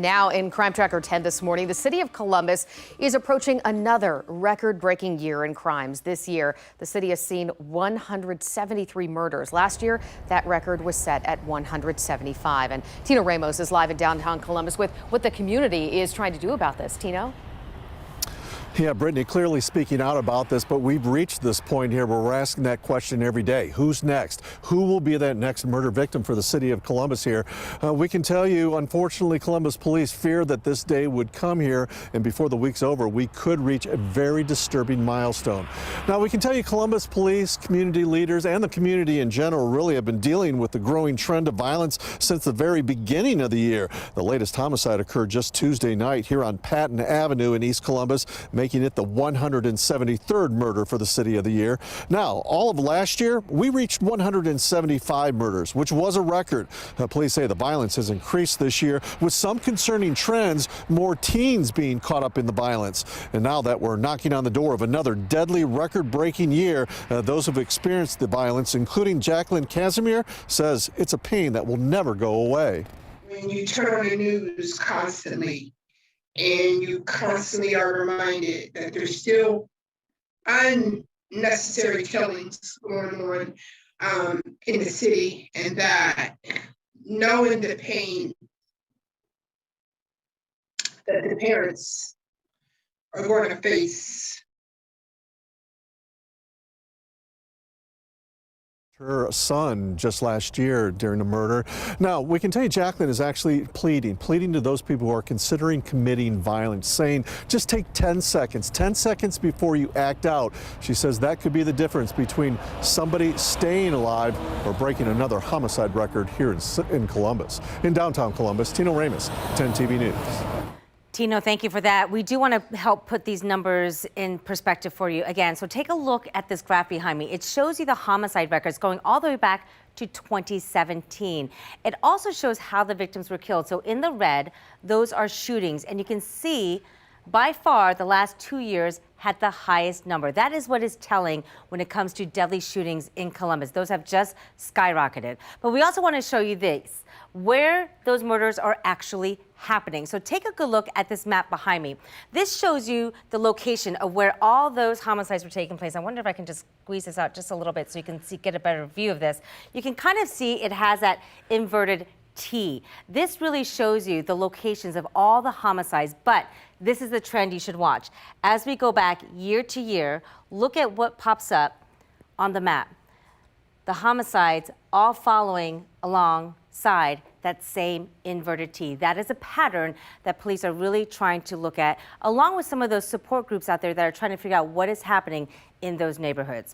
now in Crime Tracker 10 this morning, the city of Columbus is approaching another record-breaking year in crimes. This year, the city has seen 173 murders. Last year, that record was set at 175. And Tino Ramos is live in downtown Columbus with what the community is trying to do about this. Tino? Yeah, Brittany, clearly speaking out about this, but we've reached this point here where we're asking that question every day. Who's next? Who will be that next murder victim for the city of Columbus here? We can tell you, unfortunately, Columbus police fear that this day would come here, and before the week's over, we could reach a very disturbing milestone. Now, we can tell you Columbus police, community leaders, and the community in general really have been dealing with the growing trend of violence since the very beginning of the year. The latest homicide occurred just Tuesday night here on Patton Avenue in East Columbus, making it the 173rd murder for the city of the year. Now, all of last year, we reached 175 murders, which was a record. Police say the violence has increased this year, with some concerning trends, more teens being caught up in the violence. And now that we're knocking on the door of another deadly record-breaking year, those who've experienced the violence, including Jacqueline Casimir, says it's a pain that will never go away. When you turn on the news constantly, and you constantly are reminded that there's still unnecessary killings going on in the city, and that knowing the pain that the parents are going to face. Her son just last year during a murder. Now, we can tell you Jacqueline is actually pleading to those people who are considering committing violence, saying just take 10 seconds before you act out. She says that could be the difference between somebody staying alive or breaking another homicide record here in Columbus. In downtown Columbus, Tino Ramos, 10 TV News. Tino, thank you for that. We do want to help put these numbers in perspective for you again. So take a look at this graph behind me. It shows you the homicide records going all the way back to 2017. It also shows how the victims were killed. So in the red, those are shootings. And you can see by far the last 2 years had the highest number. That is what is telling when it comes to deadly shootings in Columbus. Those have just skyrocketed. But we also want to show you this, where those murders are actually happening. So take a good look at this map behind me. This shows you the location of where all those homicides were taking place. I wonder if I can just squeeze this out just a little bit so you can get a better view of this. You can kind of see it has that inverted T. This really shows you the locations of all the homicides, but this is the trend you should watch. As we go back year to year, look at what pops up on the map. The homicides all following alongside that same inverted T. That is a pattern that police are really trying to look at, along with some of those support groups out there that are trying to figure out what is happening in those neighborhoods.